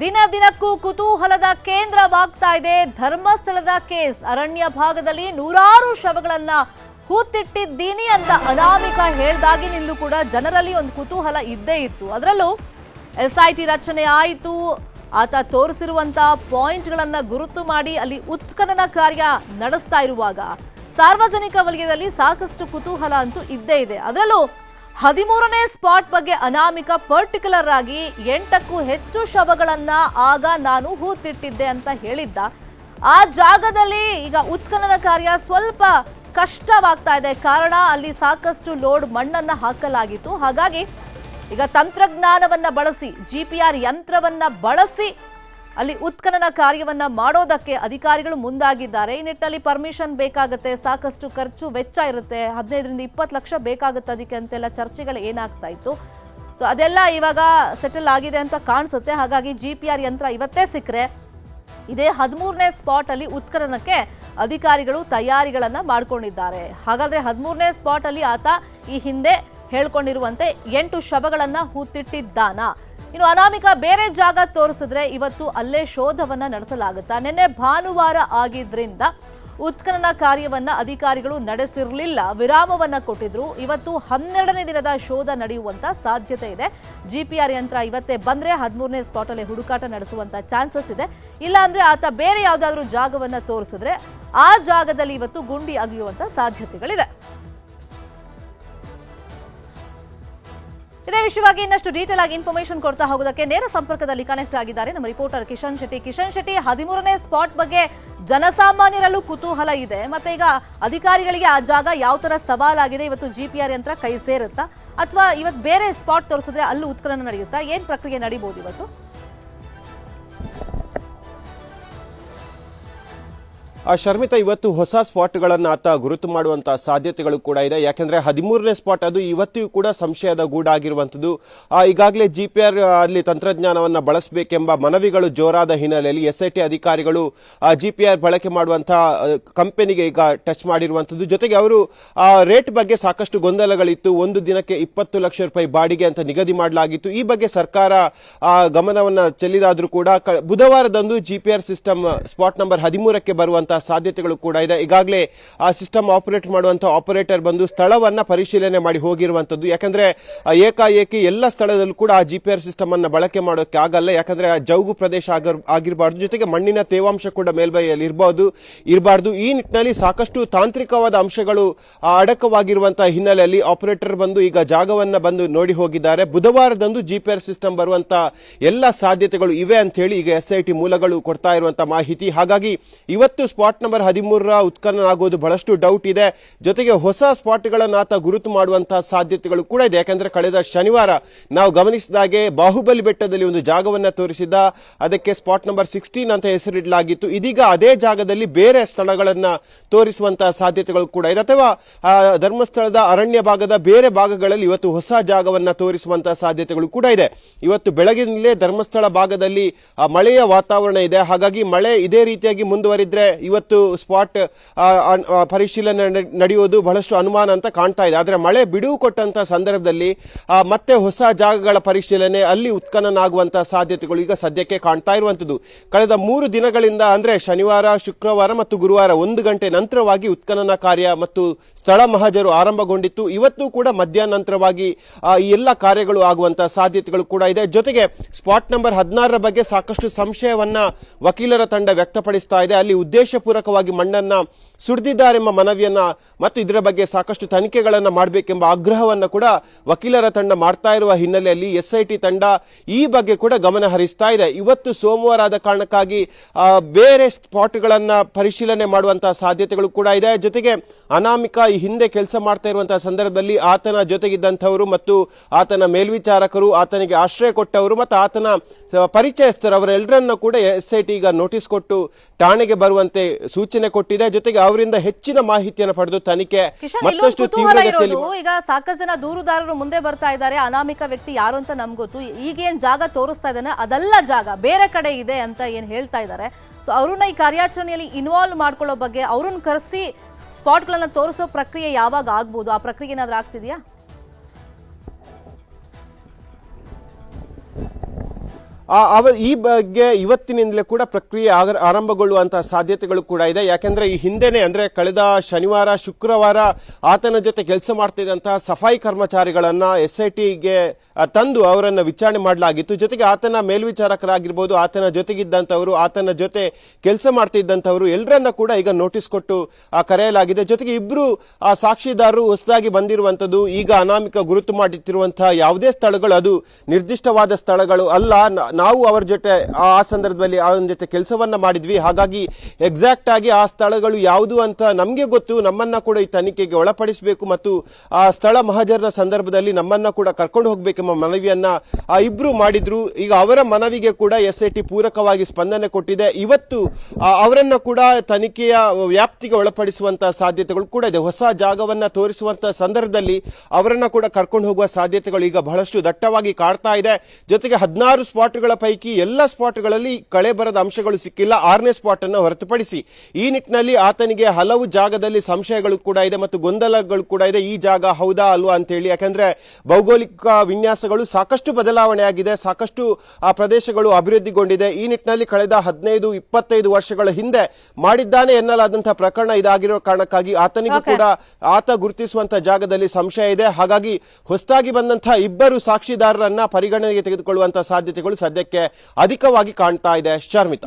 ದಿನ ದಿನಕ್ಕೂ ಕುತೂಹಲದ ಕೇಂದ್ರವಾಗ್ತಾ ಇದೆ ಧರ್ಮಸ್ಥಳದ ಕೇಸ್. ಅರಣ್ಯ ಭಾಗದಲ್ಲಿ ನೂರಾರು ಶವಗಳನ್ನ ಹೂತಿಟ್ಟಿದ್ದೀನಿ ಅಂತ ಅನಾಮಿಕ ಹೇಳ್ದಾಗಿನಿಂದಲೂ ಕೂಡ ಜನರಲ್ಲಿ ಒಂದು ಕುತೂಹಲ ಇದ್ದೇ ಇತ್ತು. ಅದರಲ್ಲೂ SIT ರಚನೆ ಆಯಿತು. ಆತ ತೋರಿಸಿರುವಂತಹ ಪಾಯಿಂಟ್ಗಳನ್ನ ಗುರುತು ಮಾಡಿ ಅಲ್ಲಿ ಉತ್ಖನನ ಕಾರ್ಯ ನಡೆಸ್ತಾ ಇರುವಾಗ ಸಾರ್ವಜನಿಕ ವಲಯದಲ್ಲಿ ಸಾಕಷ್ಟು ಕುತೂಹಲ ಅಂತೂ ಇದ್ದೇ ಇದೆ. ಅದರಲ್ಲೂ 13ನೇ ಸ್ಪಾಟ್ ಬಗ್ಗೆ ಅನಾಮಿಕ ಪರ್ಟಿಕ್ಯುಲರ್ ಆಗಿ 8ಕ್ಕೂ ಹೆಚ್ಚು ಶವಗಳನ್ನ ಆಗ ನಾನು ಹೂತಿಟ್ಟಿದ್ದೆ ಅಂತ ಹೇಳಿದ್ದ. ಆ ಜಾಗದಲ್ಲಿ ಈಗ ಉತ್ಖನನ ಕಾರ್ಯ ಸ್ವಲ್ಪ ಕಷ್ಟವಾಗ್ತಾ ಇದೆ. ಕಾರಣ ಅಲ್ಲಿ ಸಾಕಷ್ಟು ಲೋಡ್ ಮಣ್ಣನ್ನ ಹಾಕಲಾಗಿತ್ತು. ಹಾಗಾಗಿ ಈಗ ತಂತ್ರಜ್ಞಾನವನ್ನ ಬಳಸಿ GPR ಯಂತ್ರವನ್ನ ಬಳಸಿ ಅಲ್ಲಿ ಉತ್ಖನನ ಕಾರ್ಯವನ್ನ ಮಾಡೋದಕ್ಕೆ ಅಧಿಕಾರಿಗಳು ಮುಂದಾಗಿದ್ದಾರೆ. ಈ ನಿಟ್ಟಿನಲ್ಲಿ ಪರ್ಮಿಷನ್ ಬೇಕಾಗುತ್ತೆ, ಸಾಕಷ್ಟು ಖರ್ಚು ವೆಚ್ಚ ಇರುತ್ತೆ, 15ರಿಂದ 20 ಲಕ್ಷ ಬೇಕಾಗುತ್ತೆ ಅದಕ್ಕೆ ಅಂತೆಲ್ಲ ಚರ್ಚೆಗಳು ಏನಾಗ್ತಾ ಇತ್ತು. ಸೊ ಅದೆಲ್ಲ ಇವಾಗ ಸೆಟಲ್ ಆಗಿದೆ ಅಂತ ಕಾಣಿಸುತ್ತೆ. ಹಾಗಾಗಿ GPR ಯಂತ್ರ ಇವತ್ತೇ ಸಿಕ್ಕರೆ ಇದೇ 13ನೇ ಸ್ಪಾಟ್ ಅಲ್ಲಿ ಉತ್ಖನನಕ್ಕೆ ಅಧಿಕಾರಿಗಳು ತಯಾರಿಗಳನ್ನ ಮಾಡ್ಕೊಂಡಿದ್ದಾರೆ. ಹಾಗಾದ್ರೆ 13ನೇ ಸ್ಪಾಟ್ ಅಲ್ಲಿ ಆತ ಈ ಹಿಂದೆ ಹೇಳ್ಕೊಂಡಿರುವಂತೆ 8 ಶವಗಳನ್ನ ಹೂತಿಟ್ಟಿದ್ದಾನ. ಇನ್ನು ಅನಾಮಿಕ ಬೇರೆ ಜಾಗ ತೋರಿಸಿದ್ರೆ ಇವತ್ತು ಅಲ್ಲೇ ಶೋಧವನ್ನ ನಡೆಸಲಾಗುತ್ತಾ. ನಿನ್ನೆ ಭಾನುವಾರ ಆಗಿದ್ರಿಂದ ಉತ್ಖನನ ಕಾರ್ಯವನ್ನ ಅಧಿಕಾರಿಗಳು ನಡೆಸಿರಲಿಲ್ಲ, ವಿರಾಮವನ್ನ ಕೊಟ್ಟಿದ್ರು. ಇವತ್ತು 12ನೇ ದಿನದ ಶೋಧ ನಡೆಯುವಂತ ಸಾಧ್ಯತೆ ಇದೆ. GPR ಯಂತ್ರ ಇವತ್ತೇ ಬಂದ್ರೆ 13ನೇ ಸ್ಪಾಟ್ ಅಲ್ಲಿ ಹುಡುಕಾಟ ನಡೆಸುವಂತ ಚಾನ್ಸಸ್ ಇದೆ. ಇಲ್ಲ ಅಂದ್ರೆ ಆತ ಬೇರೆ ಯಾವ್ದಾದ್ರು ಜಾಗವನ್ನ ತೋರಿಸಿದ್ರೆ ಆ ಜಾಗದಲ್ಲಿ ಇವತ್ತು ಗುಂಡಿ ಅಗೆಯುವಂತ ಸಾಧ್ಯತೆಗಳಿದೆ. ಇದೇ ವಿಷಯವಾಗಿ ಇನ್ನಷ್ಟು ಡೀಟೇಲ್ ಆಗಿ ಇನ್ಫಾರ್ಮೇಶನ್ ಕೊಡ್ತಾ ಹೋಗೋದಕ್ಕೆ ನೇರ ಸಂಪರ್ಕದಲ್ಲಿ ಕನೆಕ್ಟ್ ಆಗಿದ್ದಾರೆ ನಮ್ಮ ರಿಪೋರ್ಟರ್ ಕಿಶನ್ ಶೆಟ್ಟಿ. 13ನೇ ಸ್ಪಾಟ್ ಬಗ್ಗೆ ಜನಸಾಮಾನ್ಯರಲ್ಲೂ ಕುತೂಹಲ ಇದೆ. ಮತ್ತೆ ಈಗ ಅಧಿಕಾರಿಗಳಿಗೆ ಆ ಜಾಗ ಯಾವ ತರ ಸವಾಲಾಗಿದೆ, ಇವತ್ತು GPR ಯಂತ್ರ ಕೈ ಸೇರುತ್ತಾ ಅಥವಾ ಇವತ್ತು ಬೇರೆ ಸ್ಪಾಟ್ ತೋರಿಸಿದ್ರೆ ಅಲ್ಲೂ ಉತ್ಖನನ ನಡೆಯುತ್ತಾ, ಏನ್ ಪ್ರಕ್ರಿಯೆ ನಡೀಬಹುದು ಇವತ್ತು? ಶರ್ಮಿತಾ, ಇವತ್ತು ಹೊಸ ಸ್ಪಾಟ್ಗಳನ್ನು ಆತ ಗುರುತು ಮಾಡುವಂತಹ ಸಾಧ್ಯತೆಗಳು ಕೂಡ ಇದೆ. ಯಾಕೆಂದ್ರೆ 13ನೇ ಸ್ಪಾಟ್ ಅದು ಇವತ್ತಿಗೂ ಕೂಡ ಸಂಶಯದ ಗೂಡಾಗಿರುವಂತದ್ದು. ಈಗಾಗಲೇ GPR ಅಲ್ಲಿ ತಂತ್ರಜ್ಞಾನವನ್ನ ಬಳಸಬೇಕೆಂಬ ಮನವಿಗಳು ಜೋರಾದ ಹಿನ್ನೆಲೆಯಲ್ಲಿ SIT ಅಧಿಕಾರಿಗಳು GPR ಬಳಕೆ ಮಾಡುವಂತಹ ಕಂಪನಿಗೆ ಈಗ ಟಚ್ ಮಾಡಿರುವಂತದ್ದು. ಜೊತೆಗೆ ಅವರು ರೇಟ್ ಬಗ್ಗೆ ಸಾಕಷ್ಟು ಗೊಂದಲಗಳಿತ್ತು. ಒಂದು ದಿನಕ್ಕೆ 20 ಲಕ್ಷ ರೂಪಾಯಿ ಬಾಡಿಗೆ ಅಂತ ನಿಗದಿ ಮಾಡಲಾಗಿತ್ತು. ಈ ಬಗ್ಗೆ ಸರ್ಕಾರ ಗಮನವನ್ನ ಚೆಲ್ಲಿದಾದ್ರೂ ಕೂಡ ಬುಧವಾರದಂದು GPR ಸಿಸ್ಟಮ್ ಸ್ಪಾಟ್ ನಂಬರ್ 13ಕ್ಕೆ ಬರುವಂತಹ ಸಾಧ್ಯತೆಗಳು ಕೂಡ ಇದೆ. ಈಗಾಗಲೇ ಆ ಸಿಸ್ಟಮ್ ಆಪರೇಟ್ ಮಾಡುವಂತಹ ಆಪರೇಟರ್ ಬಂದು ಸ್ಥಳವನ್ನ ಪರಿಶೀಲನೆ ಮಾಡಿ ಹೋಗಿರುವಂತದ್ದು. ಯಾಕಂದ್ರೆ ಏಕಾಏಕಿ ಎಲ್ಲ ಸ್ಥಳದಲ್ಲೂ ಕೂಡ ಆ GPR ಸಿಸ್ಟಮ್ ಅನ್ನ ಬಳಕೆ ಮಾಡೋಕೆ ಆಗಲ್ಲ. ಯಾಕಂದ್ರೆ ಜೌಗು ಪ್ರದೇಶ ಆಗಿರಬಾರ್ದು, ಜೊತೆಗೆ ಮಣ್ಣಿನ ತೇವಾಂಶ ಕೂಡ ಮೇಲ್ಮೈಯಲ್ಲಿ ಇರಬಾರ್ದು. ಈ ನಿಟ್ಟಿನಲ್ಲಿ ಸಾಕಷ್ಟು ತಾಂತ್ರಿಕವಾದ ಅಂಶಗಳು ಅಡಕವಾಗಿರುವಂತಹ ಹಿನ್ನೆಲೆಯಲ್ಲಿ ಆಪರೇಟರ್ ಬಂದು ಈಗ ಜಾಗವನ್ನ ಬಂದು ನೋಡಿ ಹೋಗಿದ್ದಾರೆ. ಬುಧವಾರದಂದು GPR ಸಿಸ್ಟಮ್ ಬರುವಂತಹ ಎಲ್ಲ ಸಾಧ್ಯತೆಗಳು ಇವೆ ಅಂತ ಹೇಳಿ ಈಗ SIT ಮೂಲಗಳು ಕೊಡ್ತಾ ಇರುವಂತಹ ಮಾಹಿತಿ. ಹಾಗಾಗಿ ಇವತ್ತು ಸ್ಪಾಟ್ ನಂಬರ್ 13ರ ಉತ್ಖನನ ಆಗೋದು ಬಹಳಷ್ಟು ಡೌಟ್ ಇದೆ. ಜೊತೆಗೆ ಹೊಸ ಸ್ಪಾಟ್ಗಳನ್ನು ಆತ ಗುರುತು ಮಾಡುವಂತಹ ಸಾಧ್ಯತೆಗಳು ಕೂಡ ಇದೆ. ಯಾಕಂದ್ರೆ ಕಳೆದ ಶನಿವಾರ ನಾವು ಗಮನಿಸಿದಾಗೆ ಬಾಹುಬಲಿ ಬೆಟ್ಟದಲ್ಲಿ ಒಂದು ಜಾಗವನ್ನ ತೋರಿಸಿದ್ದ, ಅದಕ್ಕೆ ಸ್ಪಾಟ್ ನಂಬರ್ 16 ಅಂತ ಹೆಸರಿಡಲಾಗಿತ್ತು. ಇದೀಗ ಅದೇ ಜಾಗದಲ್ಲಿ ಬೇರೆ ಸ್ಥಳಗಳನ್ನ ತೋರಿಸುವಂತಹ ಸಾಧ್ಯತೆಗಳು ಕೂಡ ಇದೆ. ಅಥವಾ ಧರ್ಮಸ್ಥಳದ ಅರಣ್ಯ ಭಾಗದ ಬೇರೆ ಭಾಗಗಳಲ್ಲಿ ಇವತ್ತು ಹೊಸ ಜಾಗವನ್ನ ತೋರಿಸುವಂತಹ ಸಾಧ್ಯತೆಗಳು ಕೂಡ ಇದೆ. ಇವತ್ತು ಬೆಳಗಿನಲ್ಲೇ ಧರ್ಮಸ್ಥಳ ಭಾಗದಲ್ಲಿ ಮಳೆಯ ವಾತಾವರಣ ಇದೆ. ಹಾಗಾಗಿ ಮಳೆ ಇದೇ ರೀತಿಯಾಗಿ ಮುಂದುವರಿದ್ರೆ ಇವತ್ತು ಸ್ಪಾಟ್ ಪರಿಶೀಲನೆ ನಡೆಯುವುದು ಬಹಳಷ್ಟು ಅನುಮಾನ ಅಂತ ಕಾಣ್ತಾ ಇದೆ. ಆದ್ರೆ ಮಳೆ ಬಿಡುವು ಕೊಟ್ಟಂತಹ ಸಂದರ್ಭದಲ್ಲಿ ಮತ್ತೆ ಹೊಸ ಜಾಗಗಳ ಪರಿಶೀಲನೆ, ಅಲ್ಲಿ ಉತ್ಖನನ ಆಗುವಂತಹ ಸಾಧ್ಯತೆಗಳು ಈಗ ಸದ್ಯಕ್ಕೆ ಕಾಣ್ತಾ ಇರುವಂತದ್ದು. ಕಳೆದ 3 ದಿನಗಳಿಂದ ಅಂದ್ರೆ ಶನಿವಾರ, ಶುಕ್ರವಾರ ಮತ್ತು ಗುರುವಾರ 1 ಗಂಟೆ ನಂತರವಾಗಿ ಉತ್ಖನನ ಕಾರ್ಯ ಮತ್ತು ಸ್ಥಳ ಮಹಜರು ಆರಂಭಗೊಂಡಿತ್ತು. ಇವತ್ತು ಕೂಡ ಮಧ್ಯಾಹ್ನ ನಂತರವಾಗಿ ಈ ಎಲ್ಲ ಕಾರ್ಯಗಳು ಆಗುವಂತಹ ಸಾಧ್ಯತೆಗಳು ಕೂಡ ಇದೆ. ಜೊತೆಗೆ ಸ್ಪಾಟ್ ನಂಬರ್ 16ರ ಬಗ್ಗೆ ಸಾಕಷ್ಟು ಸಂಶಯವನ್ನ ವಕೀಲರ ತಂಡ ವ್ಯಕ್ತಪಡಿಸ್ತಾ ಇದೆ. ಅಲ್ಲಿ ಉದ್ದೇಶಪೂರ್ವಕವಾಗಿ ಮಣ್ಣನ್ನ ಸುರಿದಿದ್ದಾರೆಂಬ ಮನವಿಯನ್ನ ಮತ್ತು ಇದರ ಬಗ್ಗೆ ಸಾಕಷ್ಟು ತನಿಖೆಗಳನ್ನ ಮಾಡಬೇಕೆಂಬ ಆಗ್ರಹವನ್ನ ಕೂಡ ವಕೀಲರ ತಂಡ ಮಾಡ್ತಾ ಇರುವ ಹಿನ್ನೆಲೆಯಲ್ಲಿ SIT ತಂಡ ಈ ಬಗ್ಗೆ ಕೂಡ ಗಮನ ಹರಿಸ್ತಾ ಇದೆ. ಇವತ್ತು ಸೋಮವಾರ ಆದ ಕಾರಣಕ್ಕಾಗಿ ಬೇರೆ ಸ್ಪಾಟ್ಗಳನ್ನ ಪರಿಶೀಲನೆ ಮಾಡುವಂತಹ ಸಾಧ್ಯತೆಗಳು ಕೂಡ ಇದೆ. ಜೊತೆಗೆ ಅನಾಮಿಕ ಈ ಹಿಂದೆ ಕೆಲಸ ಮಾಡ್ತಾ ಇರುವಂತಹ ಸಂದರ್ಭದಲ್ಲಿ ಆತನ ಜೊತೆಗಿದ್ದಂಥವರು ಮತ್ತು ಆತನ ಮೇಲ್ವಿಚಾರಕರು, ಆತನಿಗೆ ಆಶ್ರಯ ಕೊಟ್ಟವರು ಮತ್ತು ಆತನ ಪರಿಚಯಸ್ಥರು ಅವರೆಲ್ಲರನ್ನ ಕೂಡ SIT ಈಗ ನೋಟಿಸ್ ಕೊಟ್ಟು ಠಾಣೆಗೆ ಬರುವಂತೆ ಸೂಚನೆ ಕೊಟ್ಟಿದೆ. ಜೊತೆಗೆ ಅವರಿಂದ ಹೆಚ್ಚಿನ ಮಾಹಿತಿಯನ್ನು ಪಡೆದು ತನಿಖೆ ಮತ್ತಷ್ಟು ತೀವ್ರಗತಿಯಲ್ಲಿ. ಈಗ ಸಾಕಷ್ಟು ಜನ ದೂರುದಾರರು ಮುಂದೆ ಬರ್ತಾ ಇದ್ದಾರೆ, ಅನಾಮಿಕ ವ್ಯಕ್ತಿ ಯಾರು ಅಂತ ನಮ್ಗೆ ಗೊತ್ತು, ಈಗೇನ್ ಜಾಗ ತೋರಿಸ್ತಾ ಇದ್ದಾನೆ ಅದೆಲ್ಲ ಜಾಗ ಬೇರೆ ಕಡೆ ಇದೆ ಅಂತ ಏನ್ ಹೇಳ್ತಾ ಇದ್ದಾರೆ. ಸೊ ಅವ್ರನ್ನ ಈ ಕಾರ್ಯಾಚರಣೆಯಲ್ಲಿ ಇನ್ವಾಲ್ವ್ ಮಾಡ್ಕೊಳ್ಳೋ ಬಗ್ಗೆ, ಅವ್ರನ್ನ ಕರೆಸಿ ಸ್ಪಾಟ್ಗಳನ್ನ ತೋರಿಸೋ ಪ್ರಕ್ರಿಯೆ ಯಾವಾಗ ಆಗ್ಬೋದು, ಆ ಪ್ರಕ್ರಿಯೆ ಏನಾದ್ರೂ ಆಗ್ತಿದೆಯಾ? ಈ ಬಗ್ಗೆ ಇವತ್ತಿನಿಂದಲೇ ಕೂಡ ಪ್ರಕ್ರಿಯೆ ಆರಂಭಗೊಳ್ಳುವಂತಹ ಸಾಧ್ಯತೆಗಳು ಕೂಡ ಇದೆ. ಯಾಕೆಂದ್ರೆ ಈ ಹಿಂದೆನೆ ಅಂದ್ರೆ ಕಳೆದ ಶನಿವಾರ ಶುಕ್ರವಾರ ಆತನ ಜೊತೆ ಕೆಲಸ ಮಾಡ್ತಿದ್ದಂತಹ ಸಫಾಯಿ ಕರ್ಮಚಾರಿಗಳನ್ನ SITಗೆ ತಂದು ಅವರನ್ನ ವಿಚಾರಣೆ ಮಾಡಲಾಗಿತ್ತು. ಜೊತೆಗೆ ಆತನ ಮೇಲ್ವಿಚಾರಕರಾಗಿರ್ಬೋದು, ಆತನ ಜೊತೆಗಿದ್ದಂಥವರು, ಆತನ ಜೊತೆ ಕೆಲಸ ಮಾಡ್ತಿದ್ದಂಥವರು ಎಲ್ಲರನ್ನ ಕೂಡ ಈಗ ನೋಟಿಸ್ ಕೊಟ್ಟು ಕರೆಯಲಾಗಿದೆ. ಜೊತೆಗೆ ಇಬ್ರು ಸಾಕ್ಷಿದಾರರು ಹೊಸದಾಗಿ ಬಂದಿರುವಂತದ್ದು, ಈಗ ಅನಾಮಿಕ ಗುರುತು ಮಾಡಿಟ್ಟಿರುವಂತಹ ಯಾವುದೇ ಸ್ಥಳಗಳು ಅದು ನಿರ್ದಿಷ್ಟವಾದ ಸ್ಥಳಗಳು ಅಲ್ಲ. ನಾವು ಅವರ ಜೊತೆ ಆ ಸಂದರ್ಭದಲ್ಲಿ ಅವನ ಜೊತೆ ಕೆಲಸವನ್ನ ಮಾಡಿದ್ವಿ, ಹಾಗಾಗಿ ಎಕ್ಸಾಕ್ಟ್ ಆಗಿ ಆ ಸ್ಥಳಗಳು ಯಾವುದು ಅಂತ ನಮ್ಗೆ ಗೊತ್ತು. ನಮ್ಮನ್ನ ಕೂಡ ಈ ತನಿಖೆಗೆ ಒಳಪಡಿಸಬೇಕು ಮತ್ತು ಆ ಸ್ಥಳ ಮಹಜರ್ನ ಸಂದರ್ಭದಲ್ಲಿ ನಮ್ಮನ್ನ ಕೂಡ ಕರ್ಕೊಂಡು ಹೋಗ್ಬೇಕೆಂಬ ಮನವಿಯನ್ನ ಇಬ್ರು ಮಾಡಿದ್ರು. ಈಗ ಅವರ ಮನವಿಗೆ ಕೂಡ SIT ಪೂರಕವಾಗಿ ಸ್ಪಂದನೆ ಕೊಟ್ಟಿದೆ. ಇವತ್ತು ಅವರನ್ನ ಕೂಡ ತನಿಖೆಯ ವ್ಯಾಪ್ತಿಗೆ ಒಳಪಡಿಸುವಂತಹ ಸಾಧ್ಯತೆಗಳು ಕೂಡ ಇದೆ. ಹೊಸ ಜಾಗವನ್ನ ತೋರಿಸುವಂತಹ ಸಂದರ್ಭದಲ್ಲಿ ಅವರನ್ನ ಕೂಡ ಕರ್ಕೊಂಡು ಹೋಗುವ ಸಾಧ್ಯತೆಗಳು ಈಗ ಬಹಳಷ್ಟು ದಟ್ಟವಾಗಿ ಕಾಡ್ತಾ ಇದೆ. ಜೊತೆಗೆ 16 ಸ್ಪಾಟ್ಗಳ ಪೈಕಿ ಎಲ್ಲ ಸ್ಪಾಟ್ಗಳಲ್ಲಿ ಕಳೆ ಬರದ ಅಂಶಗಳು ಸಿಕ್ಕಿಲ್ಲ, 6ನೇ ಸ್ಪಾಟ್ ಅನ್ನು ಹೊರತುಪಡಿಸಿ. ಈ ನಿಟ್ಟಿನಲ್ಲಿ ಆತನಿಗೆ ಹಲವು ಜಾಗದಲ್ಲಿ ಸಂಶಯಗಳು ಕೂಡ ಇದೆ ಮತ್ತು ಗೊಂದಲಗಳು ಕೂಡ ಇದೆ. ಈ ಜಾಗ ಹೌದಾ ಅಲ್ವಾ ಅಂತ ಹೇಳಿ, ಯಾಕಂದ್ರೆ ಭೌಗೋಳಿಕ ವಿನ್ಯಾಸಗಳು ಸಾಕಷ್ಟು ಬದಲಾವಣೆ ಆಗಿದೆ, ಸಾಕಷ್ಟು ಆ ಪ್ರದೇಶಗಳು ಅಭಿವೃದ್ಧಿಗೊಂಡಿದೆ. ಈ ನಿಟ್ಟಿನಲ್ಲಿ ಕಳೆದ 15-25 ವರ್ಷಗಳ ಹಿಂದೆ ಮಾಡಿದ್ದಾನೆ ಎನ್ನಲಾದಂತಹ ಪ್ರಕರಣ ಇದಾಗಿರೋ ಕಾರಣಕ್ಕಾಗಿ ಆತನಿಗೂ ಕೂಡ ಆತ ಗುರುತಿಸುವಂತಹ ಜಾಗದಲ್ಲಿ ಸಂಶಯ ಇದೆ. ಹಾಗಾಗಿ ಹೊಸದಾಗಿ ಬಂದಂತಹ ಇಬ್ಬರು ಸಾಕ್ಷಿದಾರರನ್ನ ಪರಿಗಣನೆಗೆ ತೆಗೆದುಕೊಳ್ಳುವಂತಹ ಸಾಧ್ಯತೆಗಳು ಸದ್ಯಕ್ಕೆ ಅಧಿಕವಾಗಿ ಕಾಣ್ತಾ ಇದೆ. ಶರ್ಮಿತಾ.